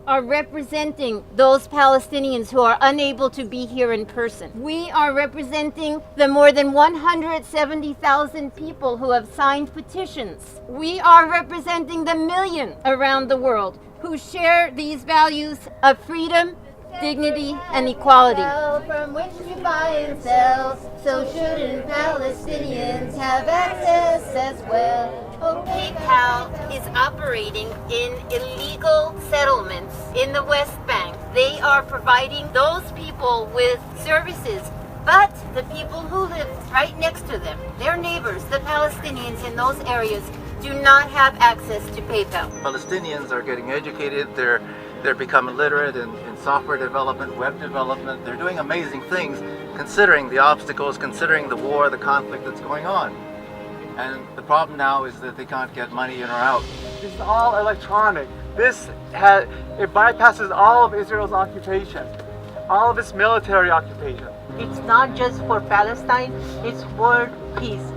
are representing those Palestinians who are unable to be here in person. We are representing the more than 170,000 people who have signed petitions. We are representing the millions around the world who share these values of freedom, dignity, and equality. From which you buy and sell, so shouldn't Palestinians have access as well? PayPal is operating in illegal settlements in the West Bank. They are providing those people with services, but the people who live right next to them, their neighbors, the Palestinians in those areas, do not have access to PayPal. Palestinians are getting educated, they're becoming literate in software development, web development. They're doing amazing things considering the obstacles, considering the war, the conflict that's going on. And the problem now is that they can't get money in or out. This is all electronic. It bypasses all of Israel's occupation, all of its military occupation. It's not just for Palestine, it's world peace.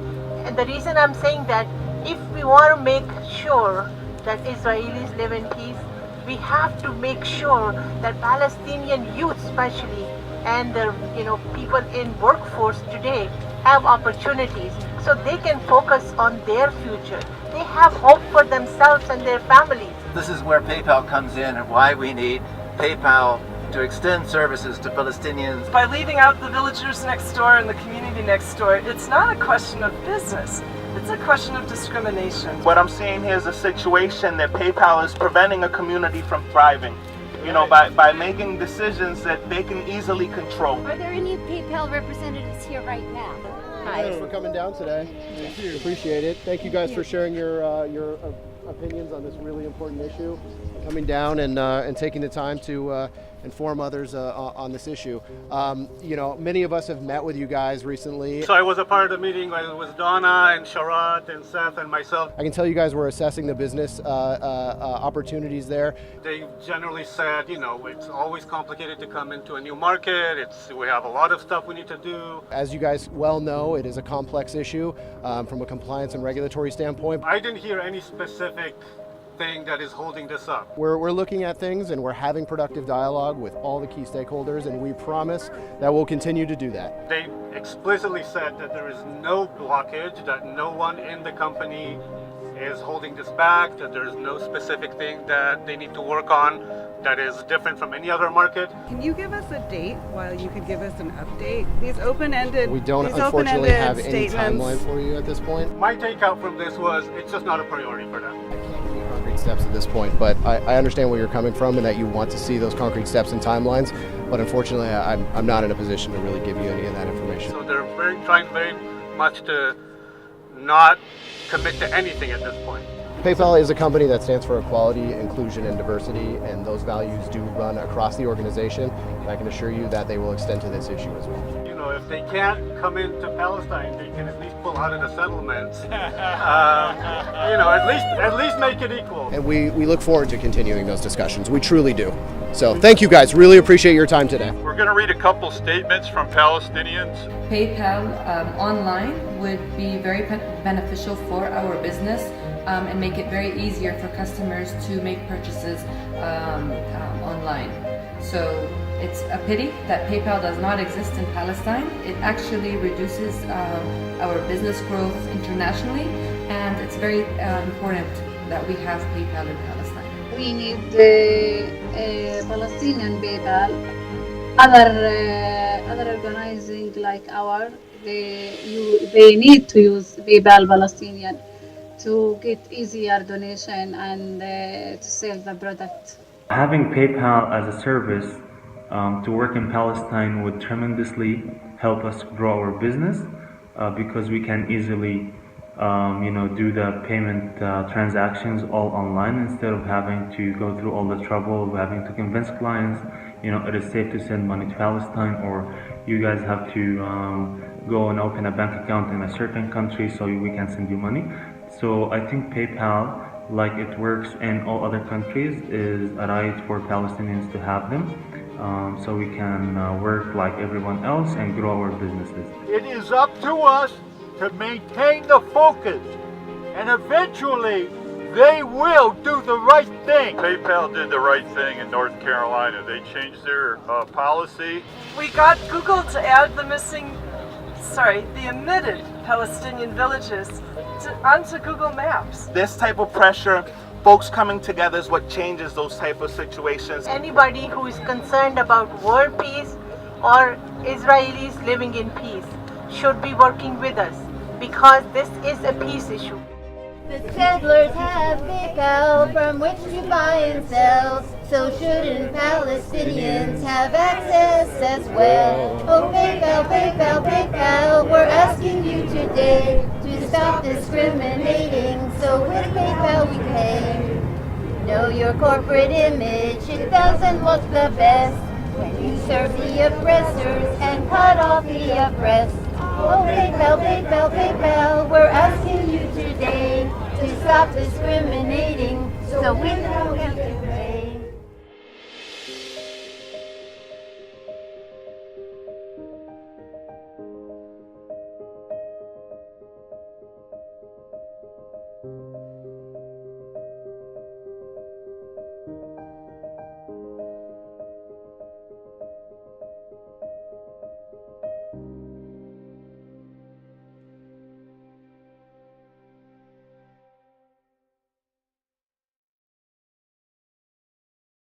And the reason I'm saying that, if we want to make sure that Israelis live in peace, we have to make sure that Palestinian youth especially and the people in workforce today have opportunities so they can focus on their future. They have hope for themselves and their families. This is where PayPal comes in and why we need PayPal to extend services to Palestinians. By leaving out the villagers next door and the community next door, it's not a question of business. It's a question of discrimination. What I'm seeing here is a situation that PayPal is preventing a community from thriving. By making decisions that they can easily control. Are there any PayPal representatives here right now? Thanks for coming down today. Thank you. Appreciate it. Thank you guys for sharing your opinions on this really important issue. Coming down and taking the time to inform others on this issue. Many of us have met with you guys recently. So I was a part of the meeting with Donna and Sharat and Seth and myself. I can tell you guys we're assessing the business opportunities there. They generally said, it's always complicated to come into a new market. We have a lot of stuff we need to do. As you guys well know, it is a complex issue from a compliance and regulatory standpoint. I didn't hear any specific thing that is holding this up. We're looking at things and we're having productive dialogue with all the key stakeholders, and we promise that we'll continue to do that. They explicitly said that there is no blockage, that no one in the company is holding this back, that there is no specific thing that they need to work on that is different from any other market. Can you give us a date while you could give us an update? These open-ended We don't unfortunately have any timeline for you at this point. My takeout from this was it's just not a priority for them. Concrete steps at this point, but I understand where you're coming from and that you want to see those concrete steps and timelines, but unfortunately I'm not in a position to really give you any of that information. So they're trying very much to not commit to anything at this point. PayPal is a company that stands for equality, inclusion, and diversity, and those values do run across the organization, and I can assure you that they will extend to this issue as well. If they can't come into Palestine, they can at least pull out of the settlements. At least make it equal. And we look forward to continuing those discussions. We truly do. So thank you guys. Really appreciate your time today. We're going to read a couple statements from Palestinians. PayPal online would be very beneficial for our business and make it very easier for customers to make purchases online. So it's a pity that PayPal does not exist in Palestine. It actually reduces our business growth internationally, and it's very important that we have PayPal in Palestine. We need Palestinian PayPal. Other organizing like our, they need to use PayPal Palestinian to get easier donation and to sell the product. Having PayPal as a service to work in Palestine would tremendously help us grow our business because we can easily do the payment transactions all online instead of having to go through all the trouble of having to convince clients it is safe to send money to Palestine, or you guys have to go and open a bank account in a certain country so we can send you money. So I think PayPal, like it works in all other countries, is a right for Palestinians to have them, so we can work like everyone else and grow our businesses. It is up to us to maintain the focus and eventually They will do the right thing. PayPal did the right thing in North Carolina. They changed their policy. We got Google to add the omitted Palestinian villages onto Google Maps. This type of pressure, folks coming together is what changes those type of situations. Anybody who is concerned about world peace or Israelis living in peace should be working with us, because this is a peace issue. The settlers have PayPal from which to buy and sell, so shouldn't Palestinians have access as well? Oh, PayPal, PayPal, PayPal, we're asking you today to stop discriminating, so with PayPal we pay. Know your corporate image, it doesn't look the best when you serve the oppressors and cut off the oppressed. Oh, PayPal, PayPal, PayPal, we're asking you today to stop discriminating, so we don't have to